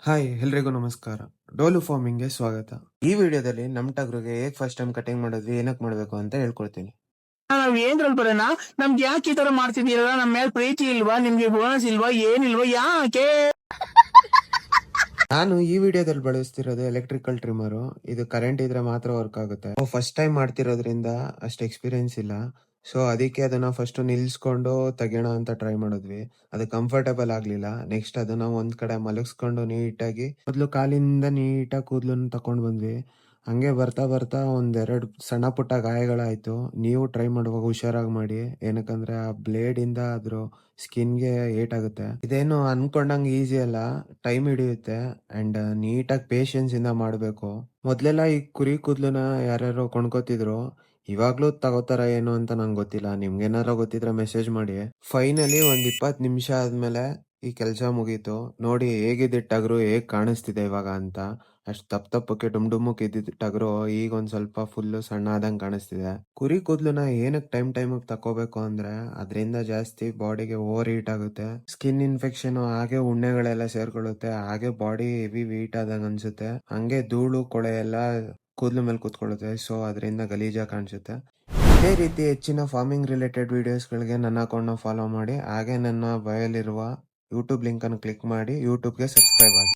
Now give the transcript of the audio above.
Hi ಎಲ್ರಿಗೂ ನಮಸ್ಕಾರ. ಡೋಲು ಫಾರ್ಮಿಂಗ್ಗೆ ಸ್ವಾಗತ. ಈ ವಿಡಿಯೋದಲ್ಲಿ ನಮ್ ಟಗರುಗೆ ಹೇಗ್ ಫಸ್ಟ್ ಟೈಮ್ ಕಟಿಂಗ್ ಮಾಡೋದ್ವಿ, ಏನಕ್ ಮಾಡ್ಬೇಕು ಅಂತ ಹೇಳ್ಕೊಡ್ತೀನಿ. ನಾವ್ ಏನ್ರಲ್ಲಿ ಬರೋಣ? ನಮ್ಗೆ ಯಾಕೆ ಈ ತರ ಮಾಡ್ತಿದ್ದೀರಲ್ಲ? ನಮ್ ಮೇಲೆ ಪ್ರೀತಿ ಇಲ್ವಾ? ನಿಮ್ಗೆ ಬೋನಸ್ ಇಲ್ವಾ? ಏನಿಲ್ವಾ? ಯಾಕೆ? ನಾನು ಈ ವಿಡಿಯೋದಲ್ಲಿ ಬಳಸ್ತಿರೋದು ಎಲೆಕ್ಟ್ರಿಕಲ್ ಟ್ರಿಮ್ಮರು. ಇದು ಕರೆಂಟ್ ಇದ್ರೆ ಮಾತ್ರ ವರ್ಕ್ ಆಗುತ್ತೆ. ಫಸ್ಟ್ ಟೈಮ್ ಮಾಡ್ತಿರೋದ್ರಿಂದ ಅಷ್ಟು ಎಕ್ಸ್ಪೀರಿಯನ್ಸ್ ಇಲ್ಲ. ಸೊ ಅದಕ್ಕೆ ಅದನ್ನ ಫಸ್ಟ್ ನಿಲ್ಸ್ಕೊಂಡು ತೆಗಿಯೋಣ ಅಂತ ಟ್ರೈ ಮಾಡಿದ್ವಿ. ಅದು ಕಂಫರ್ಟಬಲ್ ಆಗ್ಲಿಲ್ಲ. ನೆಕ್ಸ್ಟ್ ಅದನ್ನ ಒಂದ್ ಕಡೆ ಮಲಗಿಸ್ಕೊಂಡು ನೀಟಾಗಿ ಮೊದ್ಲು ಕಾಲಿಂದ ನೀಟಾಗಿ ಕೂದಲನ್ನ ತಕೊಂಡ್ ಬಂದ್ವಿ. ಹಂಗೆ ಬರ್ತಾ ಬರ್ತಾ ಒಂದೆರಡು ಸಣ್ಣ ಪುಟ್ಟ ಗಾಯಗಳಾಯ್ತು. ನೀವು ಟ್ರೈ ಮಾಡುವಾಗ ಹುಷಾರಾಗಿ ಮಾಡಿ. ಏನಕ್ಕಂದ್ರೆ ಆ ಬ್ಲೇಡ್ ಇಂದ ಅದ್ರ ಸ್ಕಿನ್ಗೆ ಏಟ್ ಆಗುತ್ತೆ. ಇದೇನು ಅನ್ಕೊಂಡಂಗೆ ಈಸಿ ಅಲ್ಲ, ಟೈಮ್ ಹಿಡಿಯುತ್ತೆ. ಅಂಡ್ ನೀಟಾಗಿ ಪೇಶನ್ಸ್ ಇಂದ ಮಾಡ್ಬೇಕು. ಮೊದ್ಲೆಲ್ಲ ಈ ಕುರಿ ಕೂದ್ಲನ್ನ ಯಾರ್ಯಾರೋ ಕೊಂಡ್ಕೋತಿದ್ರು. ಇವಾಗ್ಲೂ ತಗೋತಾರ ಏನು ಅಂತ ನಂಗೆ ಗೊತ್ತಿಲ್ಲ. ನಿಮ್ಗೇನಾರ ಗೊತ್ತಿದ್ರೆ ಮೆಸೇಜ್ ಮಾಡಿ. ಫೈನಲಿ ಒಂದ್ 20 ನಿಮಿಷ ಆದ್ಮೇಲೆ ಈ ಕೆಲಸ ಮುಗೀತು. ನೋಡಿ ಹೇಗಿದೆ ಟಗರು, ಹೇಗ್ ಕಾಣಿಸ್ತಿದೆ ಇವಾಗ ಅಂತ. ಅಷ್ಟ್ ತಪ್ಪಕ್ಕೆ ಡುಮ್ ಡುಮ್ಮಕ್ ಇದ್ದಿದ್ ಟಗರು ಈಗ ಒಂದ್ ಸ್ವಲ್ಪ ಫುಲ್ ಸಣ್ಣ ಆದಂಗ್ ಕಾಣಿಸ್ತಿದೆ. ಕುರಿ ಕೂದ್ಲನ್ನ ಏನಕ್ ಟೈಮ್ ತಕೋಬೇಕು ಅಂದ್ರೆ ಅದ್ರಿಂದ ಜಾಸ್ತಿ ಬಾಡಿಗೆ ಓವರ್ ಹೀಟ್ ಆಗುತ್ತೆ. ಸ್ಕಿನ್ ಇನ್ಫೆಕ್ಷನ್, ಹಾಗೆ ಉಣ್ಣೆಗಳೆಲ್ಲ ಸೇರ್ಕೊಳ್ಳುತ್ತೆ. ಹಾಗೆ ಬಾಡಿ ಹೆವಿ ವೀಟ್ ಆದಂಗ್ ಅನ್ಸುತ್ತೆ. ಹಂಗೆ ಧೂಳು ಕೊಳೆ ಎಲ್ಲ ಕೂದಲು ಮೇಲೆ ಕೂತ್ಕೊಳ್ಳುತ್ತೆ. ಸೊ ಅದರಿಂದ ಗಲೀಜಾಗಿ ಕಾಣಿಸುತ್ತೆ. ಇದೇ ರೀತಿ ಹೆಚ್ಚಿನ ಫಾರ್ಮಿಂಗ್ ರಿಲೇಟೆಡ್ ವಿಡಿಯೋಸ್ಗಳಿಗೆ ನನ್ನ ಅಕೌಂಟ್ನ ಫಾಲೋ ಮಾಡಿ. ಹಾಗೆ ನನ್ನ ಬಯೋಲಿರುವ ಯೂಟ್ಯೂಬ್ ಲಿಂಕ್ ಅನ್ನು ಕ್ಲಿಕ್ ಮಾಡಿ ಯೂಟ್ಯೂಬ್ಗೆ ಸಬ್ಸ್ಕ್ರೈಬ್ ಆಗಿ.